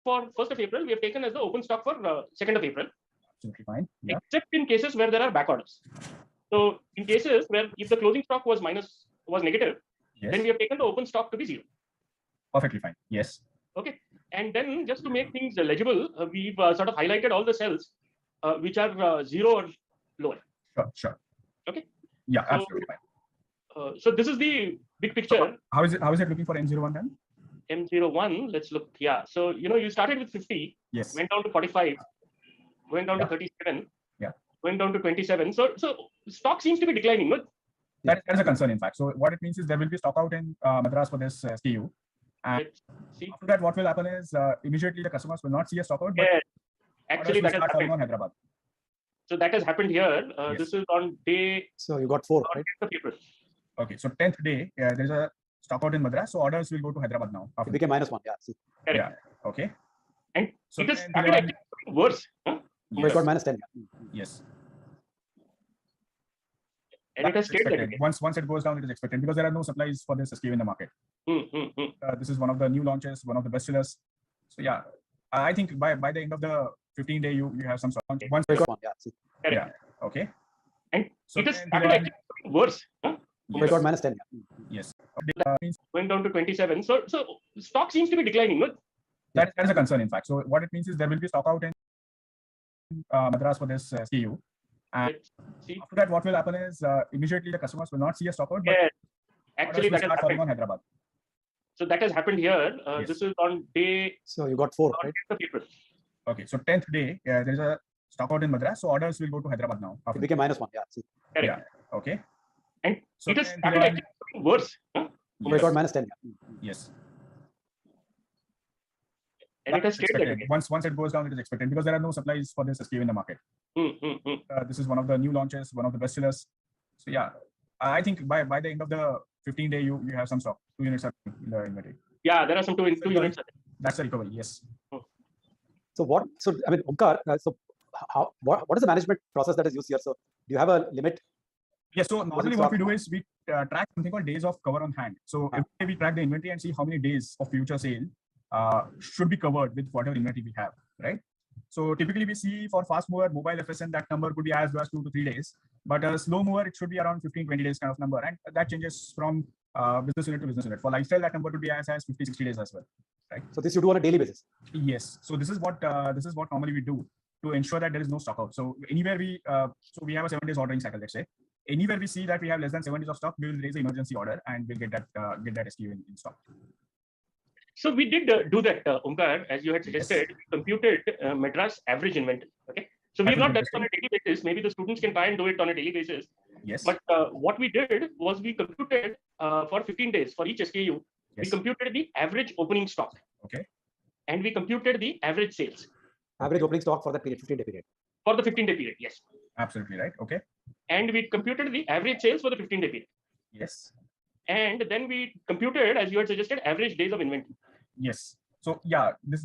for 1st of April, we have taken as the open stock for 2nd of April. Absolutely fine. Yeah. Except in cases where there are back orders. So in cases where if the closing stock was negative, Yes. then we have taken the open stock to be 0. Perfectly fine. Yes. Okay. And then just to make things legible, we've sort of highlighted all the cells which are 0 or lower. Sure. Okay. Yeah, So, absolutely fine. So this is the big picture. So how is it looking for M01 then? M01, let's look. Yeah. So you started with 50, Yes. went down to 45, went down to 37, yeah, went down to 27. So stock seems to be declining, no? That is a concern, in fact. So what it means is there will be stock out in Madras for this SKU. And after that, what will happen is immediately the customers will not see a stock out, but actually that has happened on Hyderabad. So that has happened here. Yes. This is on day. So you got 4, right? Okay, so 10th day, there's a stock out in Madras, so orders will go to Hyderabad now. It became -1. Yeah. See. Yeah. Okay. And so it has started actually worse. Huh? Yes. It got -10. Yes. And it has stayed like that. Once it goes down, it is expected because there are no supplies for this SKU in the market. This is one of the new launches, one of the best sellers. So yeah, I think by the end of the 15th day, you have some stock. Once it got yeah. See. Yeah. Okay. And so it has started actually worse. Huh? Yes. It got -10. Yes. Went down to 27. So stock seems to be declining, no? That is a concern, in fact. So what it means is there will be stock out in Madras for this SKU. And after that, what will happen is immediately the customers will not see a stock out, but actually that has happened on Hyderabad. So that has happened here. Yes. This is on day. So you got 4, right? Okay, so 10th day, there's a stock out in Madras, so orders will go to Hyderabad now. It became -1. Yeah. See. Yeah. Okay. And so it has started actually worse. Huh? It got -10. Yes. And it has stayed like that. Once it goes down, it is expected because there are no supplies for this SKU in the market. This is one of the new launches, one of the best sellers. So yeah, I think by the end of the 15th day, you have some stock. 2 units are in the inventory. Yeah, there are some 2 units. That's the recovery. Yes. So what? So I mean, Omkar. So what is the management process that is used here? So do you have a limit? Yes. So normally what we do is we track something called days of cover on hand. So every day we track the inventory and see how many days of future sale should be covered with whatever inventory we have, right? So typically we see for fast mover mobile FSN that number could be as low as 2 to 3 days, but a slow mover it should be around 15-20 days kind of number, and that changes from business unit to business unit. For lifestyle that number could be as 50-60 days as well, right? So this you do on a daily basis. Yes. So this is what normally we do to ensure that there is no stock out. So anywhere we we have a 7 days ordering cycle, let's say. Anywhere we see that we have less than 7 days of stock, we will raise an emergency order and we'll get that SKU in stock. So we did do that, Omkar, as you had suggested. Yes. We computed Madras average inventory. Okay, so we have not done it on a daily basis. Maybe the students can try and do it on a daily basis. Yes. But what we did was we computed for 15 days for each SKU. Yes. We computed the average opening stock. Okay. And we computed the average sales. Average opening stock for that period, 15-day period. For the 15-day period, yes. Absolutely right. Okay. And we computed the average sales for the 15-day period. Yes. And then we computed, as you had suggested, average days of inventory. Yes. So yeah, this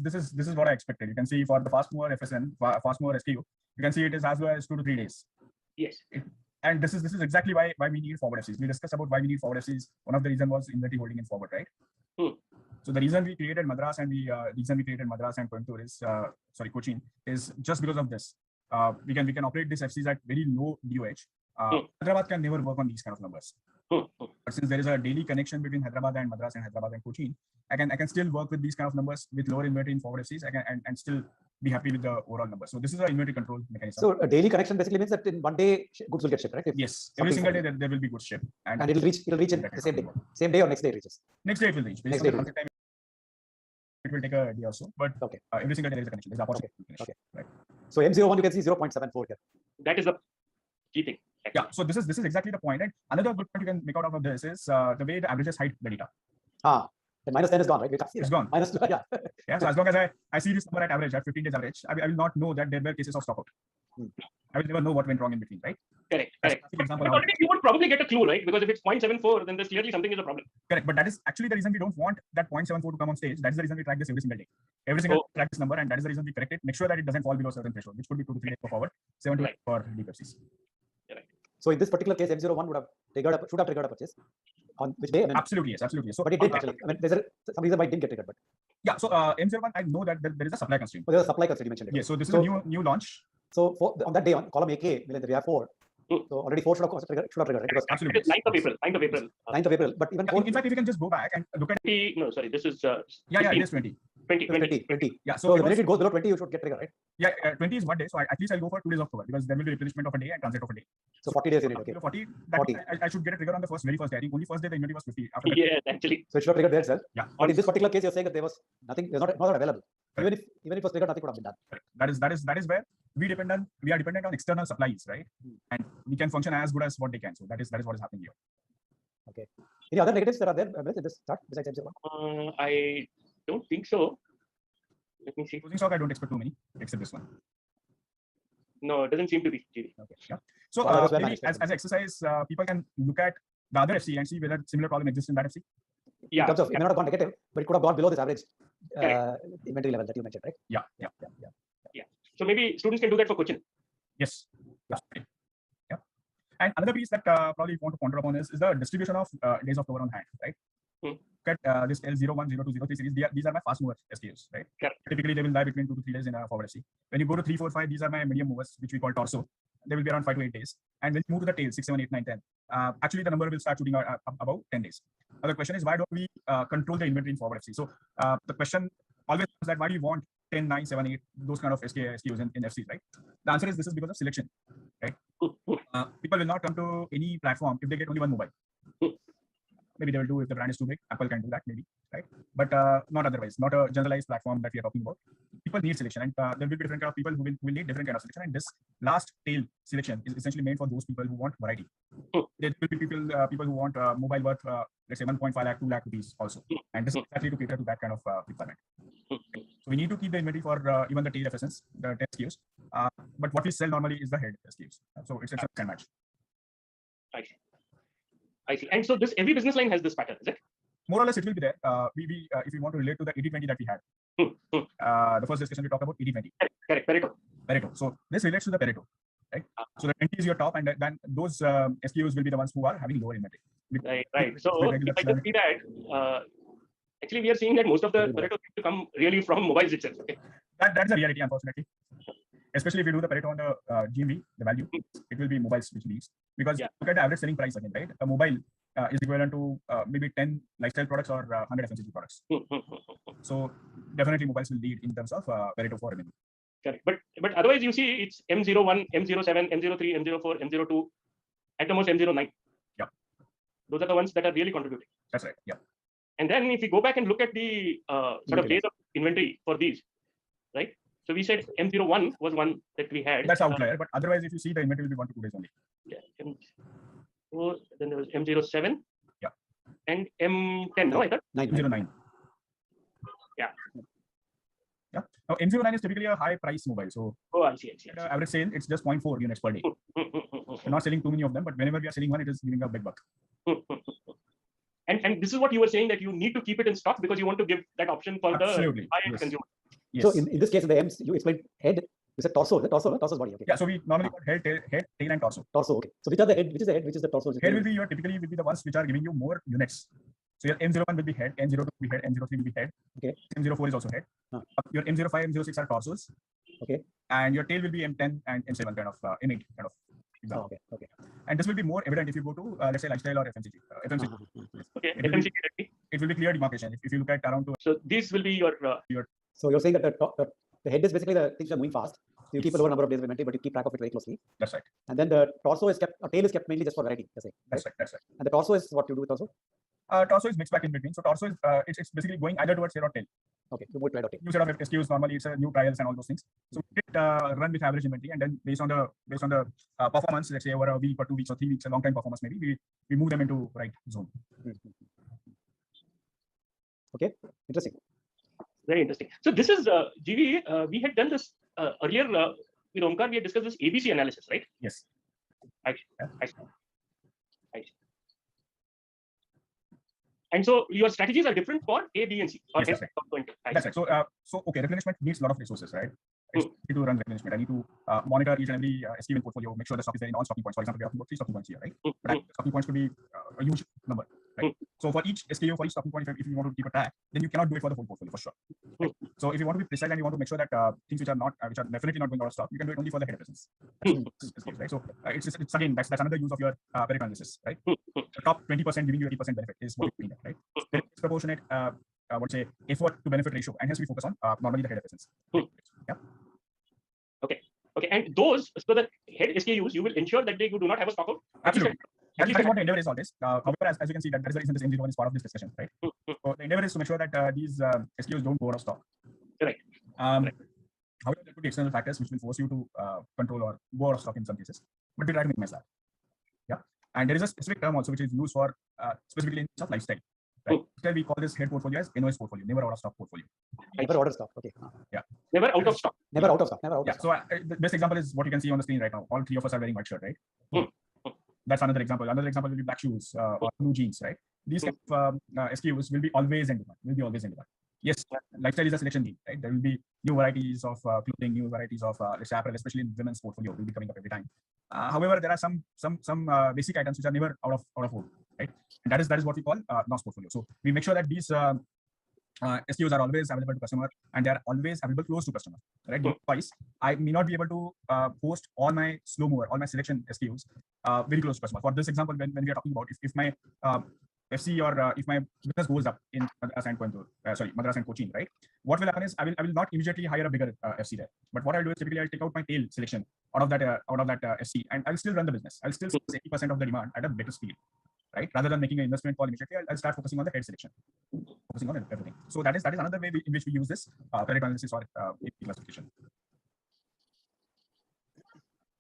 is what I expected. You can see for the fast mover FSN, fast mover SKU, you can see it is as low as 2 to 3 days. Yes. And this is exactly why we need forward FCs. We discussed about why we need forward FCs. One of the reasons was inventory holding in forward, right? So the reason we created Madras and Coimbatore is Cochin is just because of this. We can operate these FCs at very low DOH. Hyderabad can never work on these kind of numbers. But since there is a daily connection between Hyderabad and Madras and Hyderabad and Cochin, I can still work with these kind of numbers with lower inventory in forward FCs. And still be happy with the overall number. So this is an inventory control mechanism. So a daily connection basically means that in one day goods will get shipped, right? Yes, every single day there will be goods shipped, and it'll reach in the same day or next day it reaches. Next day it will reach. Next day it will take a day or so, but okay. Every single day there is a connection. There's a possibility to finish. Okay. Right. So M01 you can see 0.74 here. That is the key thing. Yeah. So this is exactly the point. And another good point you can make out of this is the way the averages hide the data. The -10 is gone, right? It's gone. -2, yeah. Yeah. So as long as I see this number at average, at 15 days average, I will not know that there were cases of stock out. I will never know what went wrong in between, right? Correct. Example, but already you would probably get a clue, right? Because if it's 0.74, then there's clearly something is a problem. Correct. But that is actually the reason we don't want that 0.74 to come on stage. That is the reason we track this every single day. Every single day we track this number, and that is the reason we correct it. Make sure that it doesn't fall below a certain threshold, which could be 2 to 3 days for forward, 7 to 8 for deep FCs. Right. So in this particular case, M01 should have triggered a purchase. on which day? I mean, Absolutely, yes, absolutely. So, but it did actually. I mean, there's some reason why it didn't get triggered, but yeah. So M01, I know that there is a supply constraint. there's a supply constraint. You mentioned it. Yes. So this is a new launch. So on that day, on column AK, we have 4. So already 4 should have triggered, right? Because Absolutely. 9th of April. 9th of April. But even 4. In fact, if you can just go back and look at. No, sorry, this is. Yeah, it is 20. 20. Yeah. So the minute it goes below 20, you should get triggered, right? Yeah, 20 is 1 day. So at least I'll go for 2 days of cover because there will be replenishment of a day and transit of a day. So 40 days in it. Okay. 40. 40. I should get a trigger on the very first day. I think only first day the inventory was 50. After that, Yes, actually. So it should have triggered there itself. Yeah. But in this particular case, you're saying that there was nothing. There's not available. Even if it was triggered, nothing could have been done. That is where we are dependent on external supplies, right? And we can function as good as what they can. So that is what is happening here. Okay. Any other negatives that are there in this chart besides M01? I don't think so. Let me see. Closing stock, I don't expect too many, except this one. No, it doesn't seem to be. Okay. Yeah. So maybe as an exercise, people can look at the other FC and see whether similar problem exists in that FC. Yeah. In terms of, it may not have gone negative, but it could have gone below this average inventory level that you mentioned, right? Yeah. So maybe students can do that for Cochin. Yes. Yeah. And another piece that probably you want to ponder upon is the distribution of days of cover on hand, right? Look at this L01, 02, 03 series. These are my fast mover SKUs, right? Correct. Typically, they will lie between 2 to 3 days in a forward FC. When you go to 3, 4, 5, these are my medium movers, which we call torso. They will be around 5 to 8 days. And when you move to the tail, 6, 7, 8, 9, 10, actually the number will start shooting about 10 days. Now the question is, why don't we control the inventory in forward FC? So the question always is that why do you want 10, 9, 7, 8, those kind of SKUs in FC, right? The answer is this is because of selection, right? People will not come to any platform if they get only one mobile. Maybe they will do if the brand is too big. Apple can do that, maybe, right? But not otherwise. Not a generalized platform that we are talking about. People need selection, and there will be different kind of people who will need different kind of selection. And this last tail selection is essentially made for those people who want variety. There will be people who want mobile worth, let's say 1.5 lakh, 2 lakh rupees also. And this is exactly to cater to that kind of requirement. So we need to keep the inventory for even the tail FSNs, the test SKUs. But what we sell normally is the head SKUs. So it's a can match. I see. And so every business line has this pattern, is it? More or less, it will be there. If we want to relate to the 80-20 that we had, the first discussion we talked about 80-20. Correct. Pareto. So this relates to the Pareto, right? So the 20 is your top, and then those SKUs will be the ones who are having lower inventory. Right. So if I just see that, actually we are seeing that most of the Pareto seems to come really from mobiles itself. Okay. That's a reality, unfortunately. Especially if you do the Pareto on the GMV, the value, it will be mobiles which leads. Because look at the average selling price again, right? A mobile is equivalent to maybe 10 lifestyle products or 100 FMCG products. So definitely mobiles will lead in terms of Pareto for revenue. Correct. But otherwise you see it's M01, M07, M03, M04, M02, at the most M09. Yeah. Those are the ones that are really contributing. That's right. Yeah. And then if we go back and look at the sort of days of inventory for these, right? So we said M01 was one that we had. That's outlier, but otherwise, if you see, the inventory will be 1 to 2 days only. Yeah. Then there was M07. Yeah. And M10. No, I thought. M09. Yeah. Yeah. Now M09 is typically a high price mobile. So I see. Average sale, it's just 0.4 units per day. We're not selling too many of them, but whenever we are selling one, it is giving a big buck. And this is what you were saying, that you need to keep it in stock because you want to give that option for the high-end consumer. Yes. So in this case, in the M's, you explained head. You said torso. The torso's body. Okay. Yeah. So we normally got head, tail, and torso. Torso. Okay. So which are the head? Which is the head? Which is the torso? Head will be typically the ones which are giving you more units. So your M01 will be head, M02 will be head, M03 will be head. Okay. M04 is also head. Your M05, M06 are torsos. Okay. And your tail will be M10 and M7 kind of M8 kind of example. Okay. And this will be more evident if you go to let's say lifestyle or FMCG. Okay. FMCG. It will be clear demarcation if you look at around. So these will be your. So you're saying that the head is basically the things that are moving fast. So you keep a lower number of days of inventory, but you keep track of it very closely. That's right. And then the torso is kept, tail is kept mainly just for variety. That's right. And the torso is what you do with torso? Torso is mixed back in between. So torso is it's basically going either towards head or tail. Okay, you move it right or tail. New set of SKUs normally it's a new trials and all those things. So we did run with average inventory, and then based on the performance, let's say over a week or 2 weeks or 3 weeks, a long time performance maybe, we move them into right zone. Okay, interesting. Very interesting. So this is GV. We had done this earlier with Omkar. We had discussed this ABC analysis, right? Yes. I see. And so your strategies are different for A, B, and C. Yes, that's right. That's right. So okay, replenishment needs a lot of resources, right? I need to run replenishment. I need to monitor each and every SKU in portfolio, make sure the stock is there in all stocking points. For example, we have 3 stocking points here, right? But stocking points could be a huge number, right? So for each SKU, for each stopping point, if you want to keep a track, then you cannot do it for the whole portfolio for sure. Right? So if you want to be precise and you want to make sure that things which are definitely not going out of stock, you can do it only for the head of business. SKUs, right? So it's again that's another use of your Pareto analysis, right? The top 20% giving you 80% benefit is what you need, right? It's proportionate. Effort to benefit ratio, and hence we focus on normally the head of business. Yeah. Okay, and those, so the head SKUs, you will ensure that they do not have a stock out. Absolutely. That is what the endeavor is always. However, as you can see, that is the reason this MD1 is part of this discussion, right? So the endeavor is to make sure that these SKUs don't go out of stock. Right. However, there could be external factors which will force you to control or go out of stock in some cases, but we try to minimize that. Yeah. And there is a specific term also which is used for specifically in of lifestyle. Right. So we call this head portfolio as NOS portfolio, never out of stock portfolio. Never out of stock. Okay. Yeah. Never out of stock. Never out of stock. Never out of stock. So the best example is what you can see on the screen right now. All three of us are wearing white shirt, right? That's another example. Another example will be black shoes or blue jeans, right? These kind of SKUs will be always in demand. Yes, lifestyle is a selection game, right? There will be new varieties of clothing, new varieties of apparel, especially in women's portfolio, will be coming up every time. However, there are some basic items which are never out of vogue, right? And that is what we call NOS portfolio. So we make sure that these SKUs are always available to customer and they are always available close to customer, right? Otherwise, I may not be able to post all my slow mover, all my selection SKUs very close to customer. For this example, when we are talking about if my FC or if my business goes up in Madras and Cochin, right? What will happen is I will not immediately hire a bigger FC there. But what I'll do is typically I'll take out my tail selection out of that FC and I'll still run the business. I'll still see 80% of the demand at a better speed, right? Rather than making an investment call immediately, I'll start focusing on the head selection, focusing on everything. So that is another way in which we use this Pareto analysis or classification.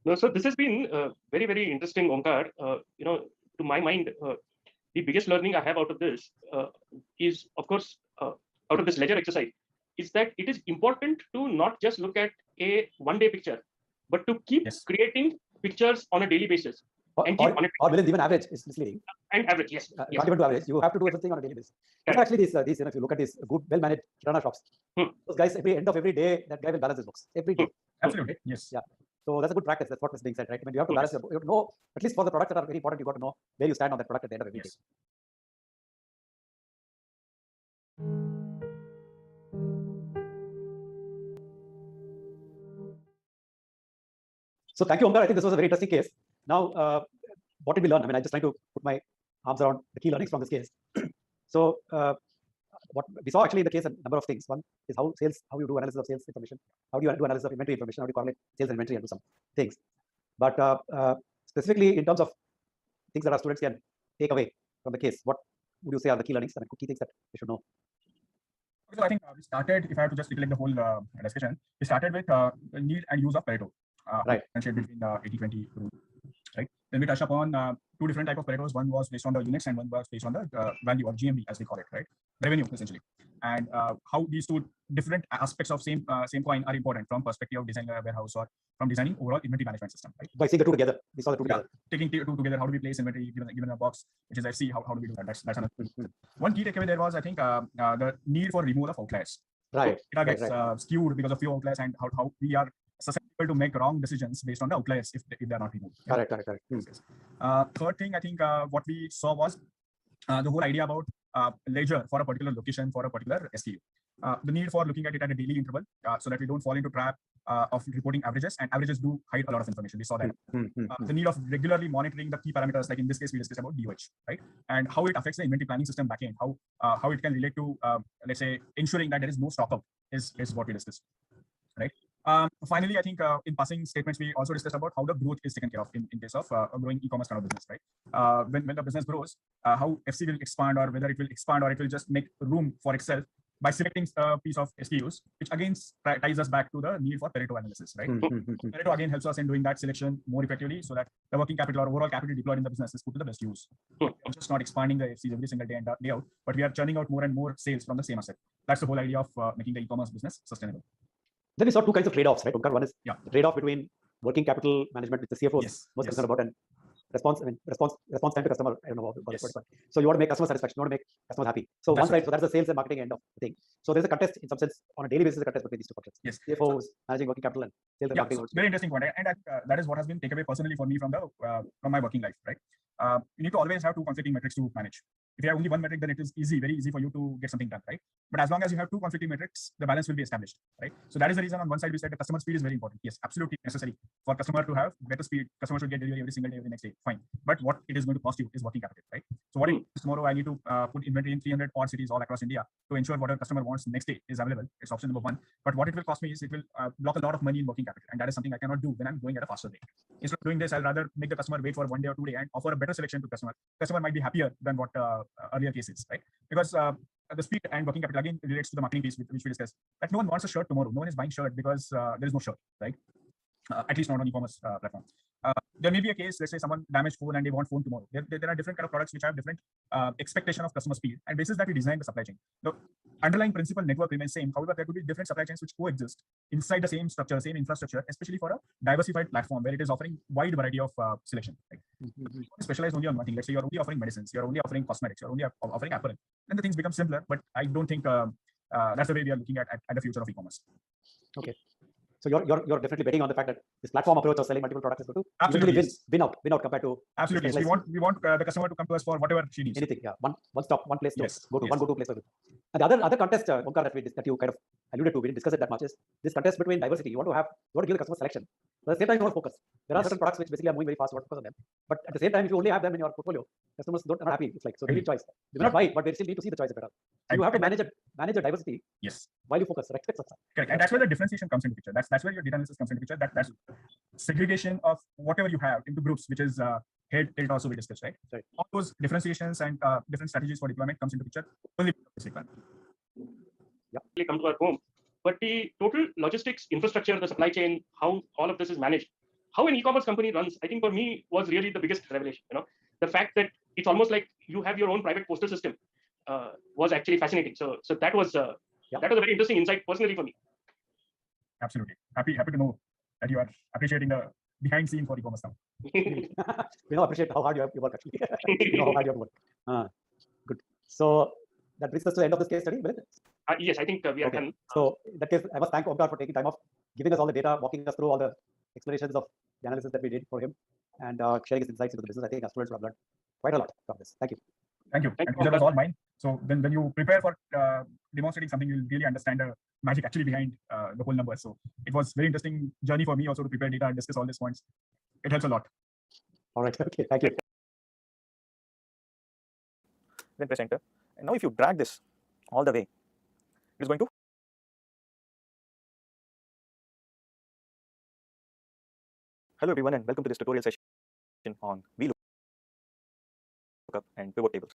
No, so this has been very, very interesting, Omkar. To my mind, the biggest learning I have out of this is, of course, out of this ledger exercise, is that it is important to not just look at a one-day picture, but to keep creating pictures on a daily basis. Or even average is misleading. And average, yes. Not even to average. You have to do everything on a daily basis. Actually, these if you look at these good, well-managed kirana shops, those guys, end of every day, that guy will balance his books. Every day. Absolutely. Yes. Yeah. So that's a good practice. That's what was being said, right? I mean, you have to balance your, you have to know, at least for the products that are very important, you got to know where you stand on that product at the end of every day. So thank you, Omkar. I think this was a very interesting case. Now, what did we learn? I mean, I'm just trying to put my arms around the key learnings from this case. So what we saw actually in the case, a number of things. One is how you do analysis of sales information. How do you do analysis of inventory information? How do you correlate sales and inventory and do some things? But specifically in terms of things that our students can take away from the case, what would you say are the key learnings and key things that they should know? So I think we started, if I have to just recollect the whole discussion, we started with need and use of Pareto. Right. Between the 80-20 rule. Right. Then we touched upon two different types of Paretos. One was based on the units and one was based on the value or GMV as we call it, right? Revenue essentially. And how these two different aspects of same coin are important from perspective of designing a warehouse or from designing overall inventory management system, right? By seeing the two together, we saw the two together. Taking two together, how do we place inventory given a box, which is FC, how do we do that? That's another one key takeaway there was, I think, the need for removal of outliers. Right. It gets skewed because of few outliers and how we are susceptible to make wrong decisions based on the outliers if they are not removed. Correct. Third thing, I think what we saw was the whole idea about ledger for a particular location for a particular SKU. The need for looking at it at a daily interval so that we don't fall into trap of reporting averages, and averages do hide a lot of information. We saw that. The need of regularly monitoring the key parameters, like in this case we discussed about DOH, right? And how it affects the inventory planning system backend, how it can relate to let's say ensuring that there is no stock out is what we discussed, right? Finally, I think in passing statements, we also discussed about how the growth is taken care of in case of a growing e-commerce kind of business, right? When the business grows, how FC will expand or whether it will expand or it will just make room for itself by selecting a piece of SKUs, which again ties us back to the need for Pareto analysis, right? Pareto again helps us in doing that selection more effectively so that the working capital or overall capital deployed in the business is put to the best use. We're just not expanding the FCs every single day and day out, but we are churning out more and more sales from the same asset. That's the whole idea of making the e-commerce business sustainable. Then we saw two kinds of trade-offs, right? One is the trade-off between working capital management, which the CFO is most concerned about, and response time to customer. I don't know about it, but so you want to make customer satisfaction, you want to make customers happy. So one side, so that's the sales and marketing end of the thing. So there's a contest in some sense on a daily basis, a contest between these two functions. Yes. CFO is managing working capital and sales and marketing. So very interesting point, and that is what has been takeaway personally for me from my working life, right? You need to always have two conflicting metrics to manage. If you have only one metric, then it is very easy for you to get something done, right? But as long as you have two conflicting metrics, the balance will be established, right? So that is the reason on one side we said the customer speed is very important. Yes, absolutely necessary for customer to have better speed. Customer should get delivery every single day, every next day. Fine. But what it is going to cost you is working capital, right? So what if tomorrow I need to put inventory in 300 odd cities all across India to ensure whatever customer wants next day is available. It's option number one. But what it will cost me is it will block a lot of money in working capital, and that is something I cannot do when I'm going at a faster rate. Instead of doing this, I'll rather make the customer wait for 1 day or 2 days and offer a better selection to customer. Customer might be happier than what earlier cases, right? Because the speed and working capital again relates to the marketing piece, which we discussed. That no one wants a shirt tomorrow. No one is buying shirt because there is no shirt, right? At least not on e-commerce platform. There may be a case, let's say someone damaged phone and they want phone tomorrow. There are different kind of products which have different expectation of customer speed, and basis that we design the supply chain. The underlying principle network remains same. However, there could be different supply chains which coexist inside the same structure, same infrastructure, especially for a diversified platform where it is offering wide variety of selection. Right? Specialized only on one thing. Let's say you're only offering medicines, you're only offering cosmetics, you're only offering apparel. Then the things become simpler. But I don't think that's the way we are looking at the future of e-commerce. Okay. So you're definitely betting on the fact that this platform approach of selling multiple products is going to absolutely win out compared to absolutely. Yes. We want the customer to come to us for whatever she needs. Anything, yeah. One stop, one place to yes. go to, one go-to place. And the other contest, Omkar, that you kind of alluded to, we didn't discuss it that much, is this contest between diversity. You want to give the customer selection. But at the same time, you want to focus. There are certain products which basically are moving very fast. You want to focus on them. But at the same time, if you only have them in your portfolio, customers are not happy. It's like, so they need choice. They will not buy it, but they still need to see the choice better. So you have to manage a diversity. Yes. While you focus, right? Correct. And that's where the differentiation comes into picture. That's where your data analysis comes into picture. That's segregation of whatever you have into groups, which is head, tilt also we discussed, right? Right. All those differentiations and different strategies for deployment comes into picture only this requirement. Yeah. Come to our home. But the total logistics infrastructure, the supply chain, how all of this is managed, how an e-commerce company runs, I think for me was really the biggest revelation. The fact that it's almost like you have your own private postal system was actually fascinating. So that was that was a very interesting insight personally for me. Absolutely. Happy to know that you are appreciating the behind scene for e-commerce now. We now appreciate how hard you work actually. How hard you work. Good. So that brings us to the end of this case study. Yes, I think we are done. So in that case, I must thank Omkar for taking time off, giving us all the data, walking us through all the explanations of the analysis that we did for him, and sharing his insights into the business. I think our students would have learned quite a lot from this. Thank you. Thank you. And that was all mine. So then when you prepare for demonstrating something, you'll really understand the magic actually behind the whole number. So it was very interesting journey for me also to prepare data and discuss all these points. It helps a lot. All right. Okay. Thank you. Then press enter. And now if you drag this all the way, it is going to hello everyone and welcome to this tutorial session on VLOOKUP and pivot tables.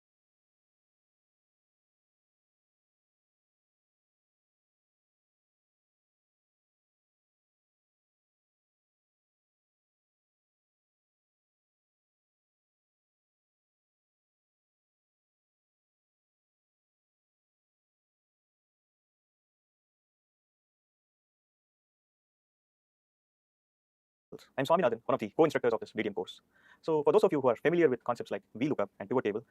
I'm Swaminathan, one of the co-instructors of this VTM course. So for those of you who are familiar with concepts like VLOOKUP and pivot table,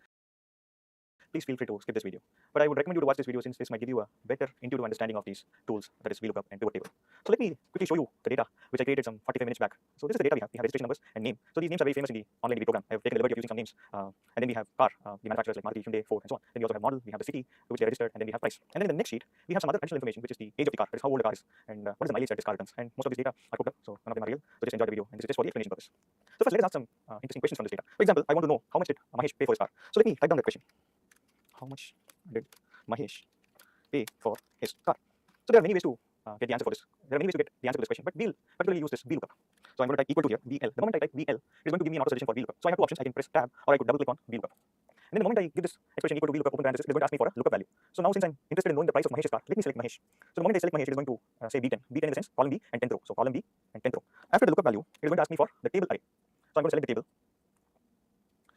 please feel free to skip this video. But I would recommend you to watch this video since this might give you a better intuitive understanding of these tools, that is VLOOKUP and pivot table. So let me quickly show you the data which I created some 45 minutes back. So this is the data we have. We have registration numbers and name. So these names are very famous in the online DB program. I have taken the liberty of using some names. And then we have car, the manufacturers like Maruti, Hyundai, Ford, and so on. Then we also have model, we have the city to which they are registered, and then we have price. And then in the next sheet, we have some other additional information, which is the age of the car, that is how old the car is, and what is the mileage that this car returns. And most of these data are cooked up, so none of them are real. So just enjoy the video, and this is just for the explanation purpose. So first, let us ask some interesting questions from this data. For example, I want to know how much did Mahesh pay for his car. So let me type down that question. How much did Mahesh pay for his car? So there are many ways to get the answer for this. There are many ways to get the answer to this question, but we'll particularly use this VLOOKUP. So I'm going to type equal to here, VL. The moment I type VL, it is going to give me an auto suggestion for VLOOKUP. So I have two options. I can press tab or I could double click on VLOOKUP. And then the moment I give this expression equal to VLOOKUP open parenthesis, it is going to ask me for a lookup value. So now since I'm interested in knowing the price of Mahesh's car, let me select Mahesh. So the moment I select Mahesh, it is going to say B10. B10 in the sense column B and 10th row. So column B and 10th row. After the lookup value, it is going to ask me for the table array. So I'm going to select the table.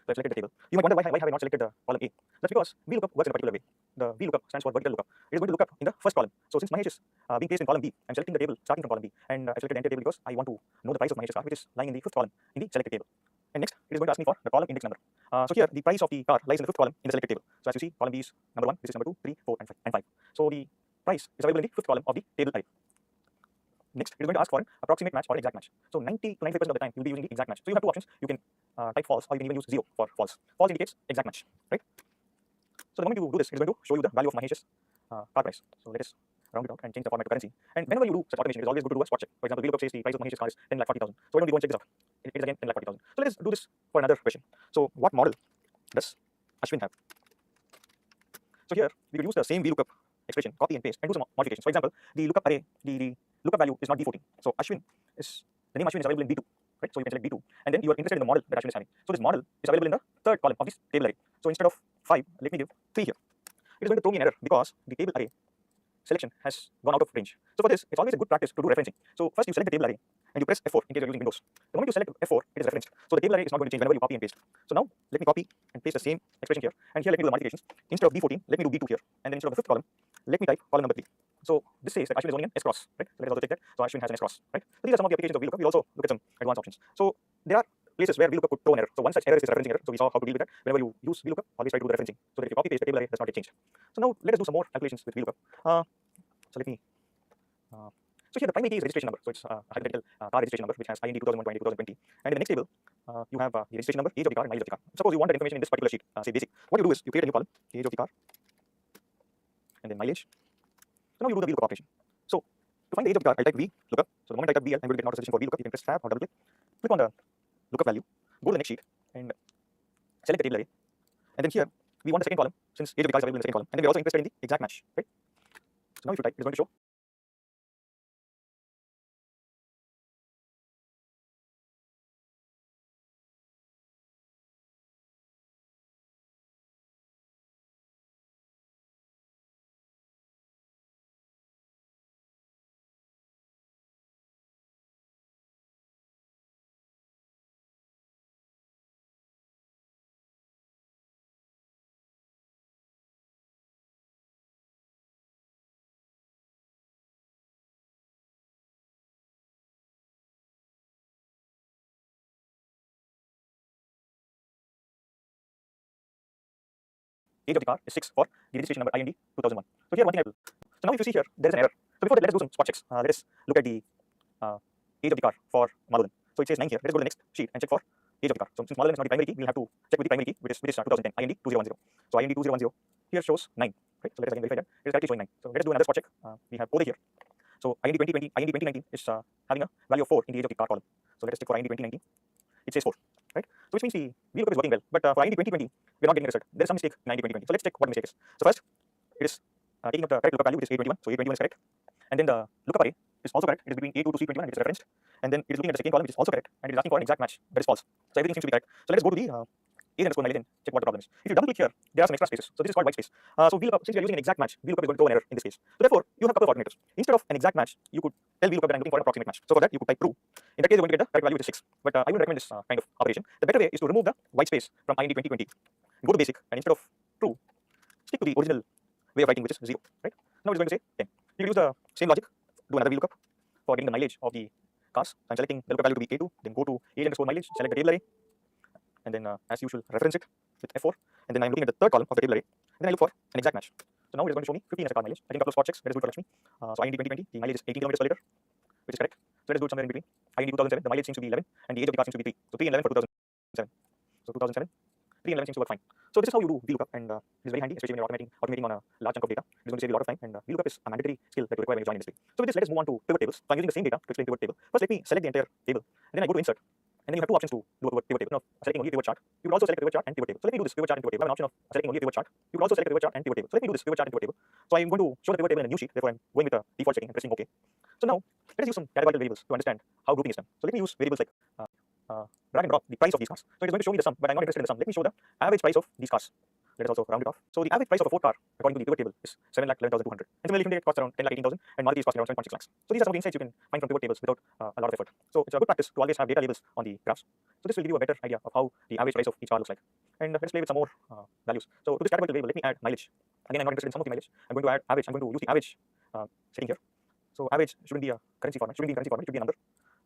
So I've selected the table. You might wonder why have I not selected the column A. That's because VLOOKUP works in a particular way. The VLOOKUP stands for vertical lookup. It is going to look up in the first column. So since Mahesh is being placed in column B, I'm selecting the table starting from column B. And I've selected the entire table because I want to know the price of Mahesh's car, which is lying in the fifth column in the selected table. And next, it is going to ask me for the column index number. So here, the price of the car lies in the fifth column in the selected table. So as you see, column B is number 1, this is number 2, 3, 4, and 5. So the price is available in the fifth column of the table array. Next, it is going to ask for an approximate match or exact match. So 90 to 95% of the time, you'll be using the exact match. So you have two options. You can type false, or you can even use 0 for false. False indicates exact match, right? So the moment you do this, it is going to show you the value of Mahesh's car price. So let us round it out and change the format to currency. And whenever you do such automation, it is always good to do a spot check. For example, VLOOKUP says the price of Mahesh's car is 10,40,000. So why don't we go and check this out? It is again 10,40,000. So let us do this for another question. So what model does Ashwin have? So here we will use the same VLOOKUP expression, copy and paste, and do some modifications. For example, the lookup array, the lookup value is not B14. So Ashwin is, the name Ashwin is available in B2, right? So you can select B2, and then you are interested in the model that Ashwin is having. So this model is available in the third column of this table array. So instead of 5, let me give 3 here. It is going to throw me an error because the table array selection has gone out of range. So for this, it's always a good practice to do referencing. So first you select the table array and you press F4 in case you're using Windows. The moment you select F4, it is referenced. So the table array is not going to change whenever you copy and paste. So now let me copy and paste the same expression here. And here let me do the modifications. Instead of B14, let me do B2 here. And then instead of the fifth column, let me type column number 3. So this says that Ashwin is owning an S cross, right? So let us also take that. So Ashwin has an S cross, right? So these are some of the applications of VLOOKUP. We'll also look at some advanced options. So there are places where VLOOKUP could throw an error. So one such error is this referencing error. So we saw how to deal with that. Whenever you use VLOOKUP, always try to do the referencing so that if you copy paste, the table array does not get changed. So now let us do some more calculations with VLOOKUP. So let me. So here the primary key is registration number. So it's a hypothetical car registration number which has IND 2001 to 2020. And in the next table, you have the registration number, age of the car, and mileage of the car. Suppose you want that information in this particular sheet, say basic. What you do is you create a new column, age of the car, and then mileage. So now you do the VLOOKUP operation. So to find the age of the car, I'll type VLOOKUP. So the moment I type VL, I'm going to get an auto suggestion for VLOOKUP. You can press tab or double click. Click on the lookup value, go to the next sheet, and select the table array. And then here we want the second column since age of the car is available in the second column. And then we're also interested in the exact match, right? So now if you type, it's going to show age of the car is 6 for the registration number IND 2001. So here one thing I will. So now if you see here, there is an error. So before that, let us do some spot checks. Let us look at the age of the car for Marulan. So it says 9 here. Let us go to the next sheet and check for age of the car. So since Marulan is not the primary key, we'll have to check with the primary key, which is 2010 IND 2010. So IND 2010 here shows 9. Right? So let us again verify that. It is correctly showing 9. So let us do another spot check. We have code here. So IND 2020, IND 2019 is having a value of 4 in the age of the car column. So let us check for IND 2019. It says 4, right? So which means the VLOOKUP is working well. But for IND 2020, we're not getting a result. There is some mistake in IND 2020. So let's check what the mistake is. So first, it is taking up the correct lookup value, which is A21. So A21 is correct. And then the lookup array is also correct. It is between A2 to C21 and it's referenced. And then it is looking at the second column, which is also correct. And it is asking for an exact match that is false. So everything seems to be correct. So let's go to the age underscore mileage and check what the problem is. If you double click here, there are some extra spaces. So this is called white space. So VLOOKUP, since we are using an exact match, VLOOKUP is going to throw an error in this case. So therefore, you have a couple of alternatives. Instead of an exact match, you could tell VLOOKUP that I'm looking for an approximate match. So for that, you could type true. In that case, you're going to get the correct value, which is 6. But I wouldn't recommend this kind of operation. The better way is to remove the white space from IND 2020. Go to basic, and instead of true, stick to the original way of writing, which is 0. Right? Now it's going to say 10. You can use the same logic, do another VLOOKUP for getting the mileage of the cars. So I'm selecting the lookup value to be A2, then go to age underscore mileage, select the table array, and then as usual, reference it with F4. And then I'm looking at the third column of the table array, and then I look for an exact match. So now it is going to show me 15 as a car mileage. I think a couple of spot checks. Let us do it for Lakshmi. So IND 2020, the mileage is 18 kilometers per liter, which is correct. So let us do it somewhere in between. IND 2007, the mileage seems to be 11, and the age of the car seems to be 3. So 3 and 11 for 2007. So 2007, 3 and 11 seems to work fine. So this is how you do VLOOKUP, and it is very handy, especially when you're automating on a large chunk of data. It is going to save you a lot of time, and VLOOKUP is a mandatory skill that you require when you join industry. So with this, let us move on to pivot tables. So I'm using the same data to explain pivot table. First, let me select the entire table, and then I go to insert. And then you have two options to do a pivot table. Now, selecting only a pivot chart, you would also select a pivot chart and pivot table. So let me do this pivot chart and pivot table. I have an option of selecting only a pivot chart. You would also select a pivot chart and pivot table. So let me do this pivot chart and pivot table. So I'm going to show the pivot table in a new sheet. Therefore, I'm going with the default setting and pressing OK. So now, let us use some categorical variables to understand how grouping is done. So let me use variables like drag and drop the price of these cars. So it is going to show me the sum, but I'm not interested in the sum. Let me show the average price of these cars. Let us also round it off. So the average price of a Ford car, according to the pivot table, is 7,11,200. And similarly, Hyundai costs around 10,18,000, and Maruti is costing around 7.6 lakhs. So these are some of the insights you can find from pivot tables without a lot of effort. So it's a good practice to always have data labels on the graphs. So this will give you a better idea of how the average price of each car looks like. And let's play with some more values. So to this categorical variable, let me add mileage. Again, I'm not interested in some of the mileage. I'm going to add average. I'm going to use the average setting here. So average shouldn't be a currency format. Shouldn't be in currency format. It should be a number.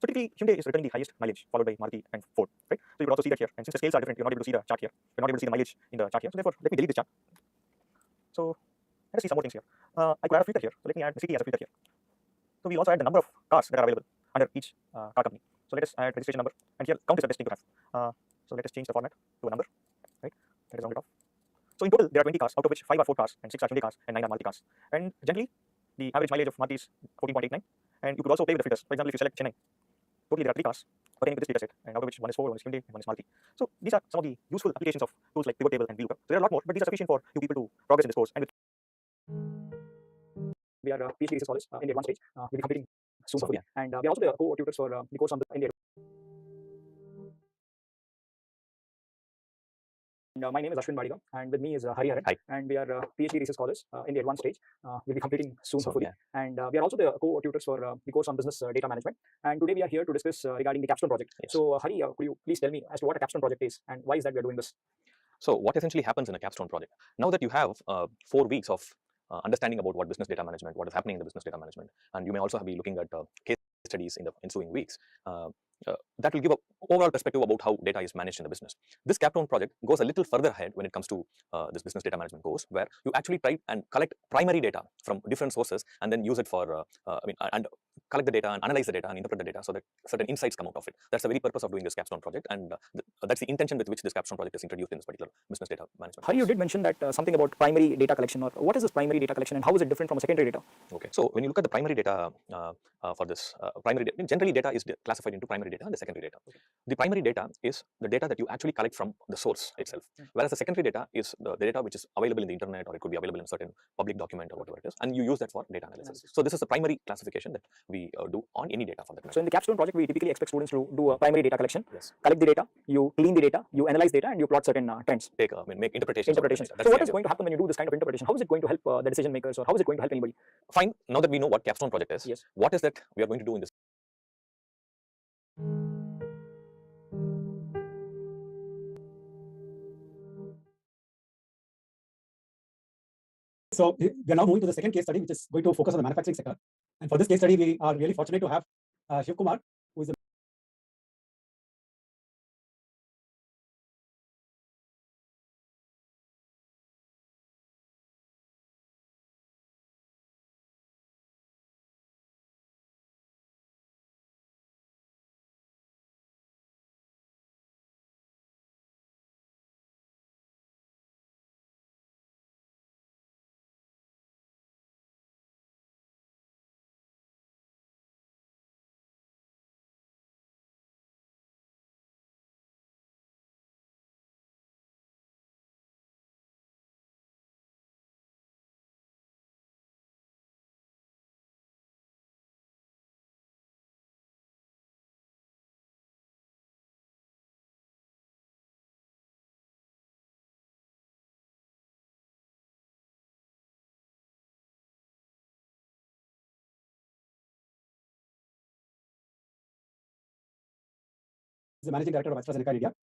So typically, Hyundai is returning the highest mileage, followed by Maruti and Ford, right? So you could also see that here. And since the scales are different, you're not able to see the chart here. You're not able to see the mileage in the chart here. So therefore, let me delete this chart. So let us see some more things here. I could add a filter here. So let me add the city as a filter here. So we'll also add the number of cars that are available under each car company. So let us add registration number, and here count is the best thing to have. So let us change the format to a number, right? Let us round it off. So in total, there are 20 cars, out of which 5 are 4 cars, and 6 are Hyundai cars, and 9 are Maruti cars. And generally, the average mileage of Maruti is 14.89. And you could also play with the filters. For example, if you select Chennai, totally there are 3 cars pertaining to this data set, and out of which one is Ford, one is Hyundai, and one is Maruti. So these are some of the useful applications of tools like pivot table and VLOOKUP. So there are a lot more, but these are sufficient for you people to progress in this course. And we are PhD research scholars in the advanced stage. We'll be completing soon, hopefully. And we are also the co-tutors for the course on the India. And my name is Ashwin Badiga, and with me is Hari Haran. Hi. And we are PhD research scholars in the advanced stage. We'll be completing soon, hopefully. Yeah. And we are also the co-tutors for the course on business data management. And today we are here to discuss regarding the capstone project. Yes. So Hari, could you please tell me as to what a capstone project is and why is that we are doing this? So what essentially happens in a capstone project? Now that you have 4 weeks of understanding about what business data management, what is happening in the business data management, and you may also be looking at case studies in the ensuing weeks, that will give an overall perspective about how data is managed in the business. This capstone project goes a little further ahead when it comes to this business data management course, where you actually try and collect primary data from different sources and then use it for, and collect the data and analyze the data and interpret the data so that certain insights come out of it. That's the very purpose of doing this capstone project, and that's the intention with which this capstone project is introduced in this particular business data management. Hari, you did mention that something about primary data collection, or what is this primary data collection and how is it different from a secondary data? Okay, so when you look at the primary data for this primary data, generally data is classified into primary data and the secondary data. Okay. The primary data is the data that you actually collect from the source itself, whereas the secondary data is the data which is available in the internet, or it could be available in a certain public document or whatever it is, and you use that for data analysis. So this is the primary classification that we do on any data for that matter. So in the capstone project, we typically expect students to do a primary data collection, Yes. collect the data, you clean the data, you analyze data, and you plot certain trends. Make interpretations. So what is going to happen when you do this kind of interpretation? How is it going to help the decision makers, or how is it going to help anybody? Fine. Now that we know what capstone project is, Yes. what is that we are going to do in this? So we are now moving to the second case study, which is going to focus on the manufacturing sector. And for this case study, we are really fortunate to have Shiv Kumar, who is a managing director of AstraZeneca in India.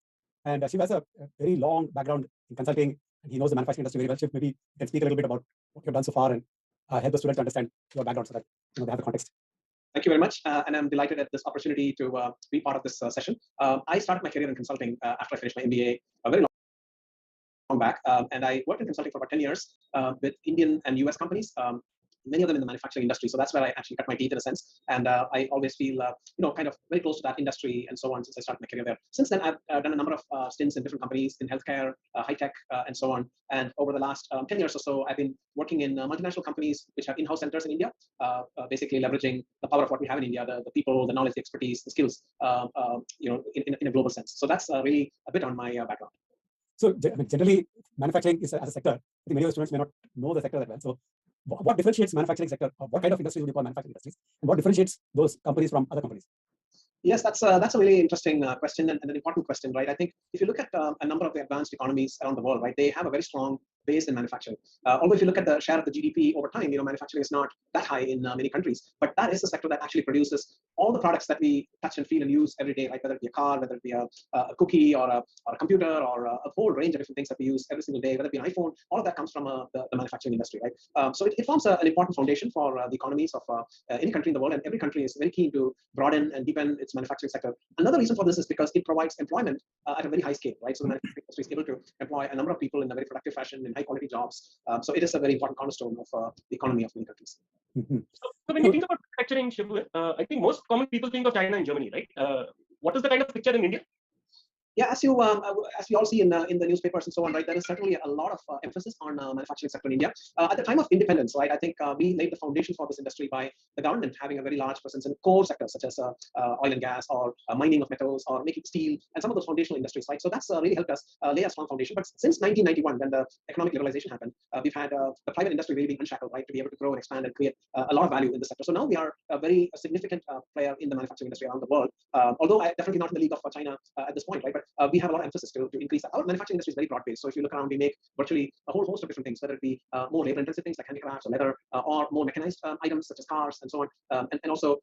And Shiv has a very long background in consulting, and he knows the manufacturing industry very well. Shiv, maybe you can speak a little bit about what you've done so far and help the students to understand your background so that they have the context. Thank you very much, and I'm delighted at this opportunity to be part of this session. I started my career in consulting after I finished my MBA a very long back, and I worked in consulting for about 10 years with Indian and US companies. Many of them in the manufacturing industry. So that's where I actually cut my teeth in a sense. And I always feel, kind of very close to that industry and so on since I started my career there. Since then, I've done a number of stints in different companies in healthcare, high tech, and so on. And over the last 10 years or so, I've been working in multinational companies which have in-house centers in India, basically leveraging the power of what we have in India, the people, the knowledge, the expertise, the skills, in a global sense. So that's really a bit on my background. So generally, manufacturing is as a sector. I think many of the students may not know the sector that well. So what differentiates manufacturing sector? What kind of industries would you call manufacturing industries? And what differentiates those companies from other companies? Yes, that's a really interesting question and an important question, right? I think if you look at a number of the advanced economies around the world, right, they have a very strong base in manufacturing. Although if you look at the share of the GDP over time, manufacturing is not that high in many countries, but that is the sector that actually produces all the products that we touch and feel and use every day, right? Whether it be a car, whether it be a cookie or a computer or a whole range of different things that we use every single day, whether it be an iPhone, all of that comes from the manufacturing industry, right? So it forms an important foundation for the economies of any country in the world, and every country is very keen to broaden and deepen its manufacturing sector. Another reason for this is because it provides employment at a very high scale, right? So the manufacturing industry is able to employ a number of people in a very productive fashion in high quality jobs. So it is a very important cornerstone of the economy of many countries. So when you think about manufacturing, Shivu, I think most common people think of China and Germany, right? What is the kind of picture in India? Yeah, as we all see in the newspapers and so on, right? There is certainly a lot of emphasis on manufacturing sector in India. At the time of independence, right? I think we laid the foundation for this industry by the government having a very large presence in core sectors such as oil and gas, or mining of metals, or making steel, and some of those foundational industries, right? So that's really helped us lay a strong foundation. But since 1991, when the economic liberalization happened, we've had the private industry really being unshackled, right, to be able to grow and expand and create a lot of value in the sector. So now we are a very significant player in the manufacturing industry around the world. Although definitely not in the league of China at this point, right? But we have a lot of emphasis to increase that. Our manufacturing industry is very broad-based. So if you look around, we make virtually a whole host of different things, whether it be more labor-intensive things like handicrafts or leather, or more mechanized items such as cars and so on, and also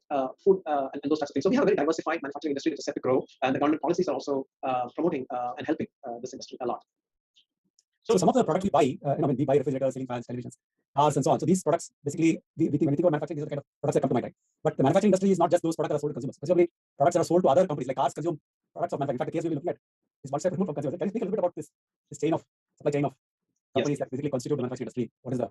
food and those types of things. So we have a very diversified manufacturing industry that is set to grow, and the government policies are also promoting and helping this industry a lot. So some of the products we buy, when we buy refrigerators, ceiling fans, televisions, cars, and so on. So these products, basically, when we think about manufacturing, these are the kind of products that come to mind, right? But the manufacturing industry is not just those products that are sold to consumers. Presumably, products that are sold to other companies, like cars consume products of manufacturing. In fact, the case we'll be looking at is one step removed from consumers. Can you speak a little bit about this chain of supply chain of companies that basically constitute the manufacturing industry? What is the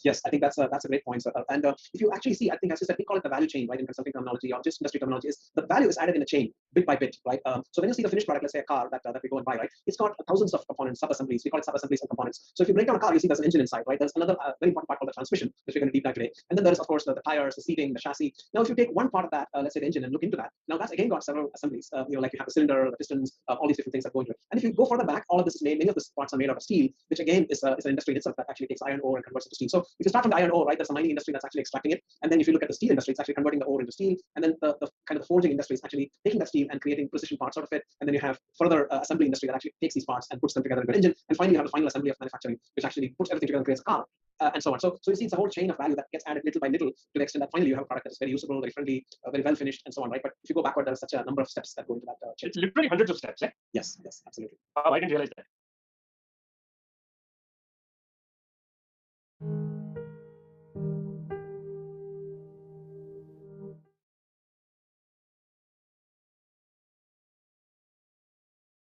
Yes, I think that's a great point. And if you actually see, I think as you said, we call it the value chain, right? In consulting terminology or just industry terminology, is the value is added in a chain, bit by bit, right? So when you see the finished product, let's say a car that we go and buy, right? It's got thousands of components, sub-assemblies. We call it sub-assemblies and components. So if you break down a car, you see there's an engine inside, right? There's another very important part called the transmission, which we're going to deep dive today. And then there is, of course, the tires, the seating, the chassis. Now, if you take one part of that, let's say the engine, and look into that, now that's again got several assemblies. Like you have the cylinder, the pistons, all these different things that go into it. And if you go further back, all of this is made. Many of these parts are made out of steel, which again is an industry itself that actually takes iron ore and converts it to steel. So if you start from the iron ore, right, there's a mining industry that's actually extracting it, and then if you look at the steel industry, it's actually converting the ore into steel, and then the kind of forging industry is actually taking that steel and creating precision parts out of it, and then you have further assembly industry that actually takes these parts and puts them together into an engine, and finally you have the final assembly of manufacturing, which actually puts everything together and creates a car, and so on. So you see it's a whole chain of value that gets added little by little to the extent that finally you have a product that is very usable, very friendly, very well finished, and so on, right? But if you go backward, there's such a number of steps that go into that chain. It's literally hundreds of steps, eh? Yes, absolutely. I didn't realize that.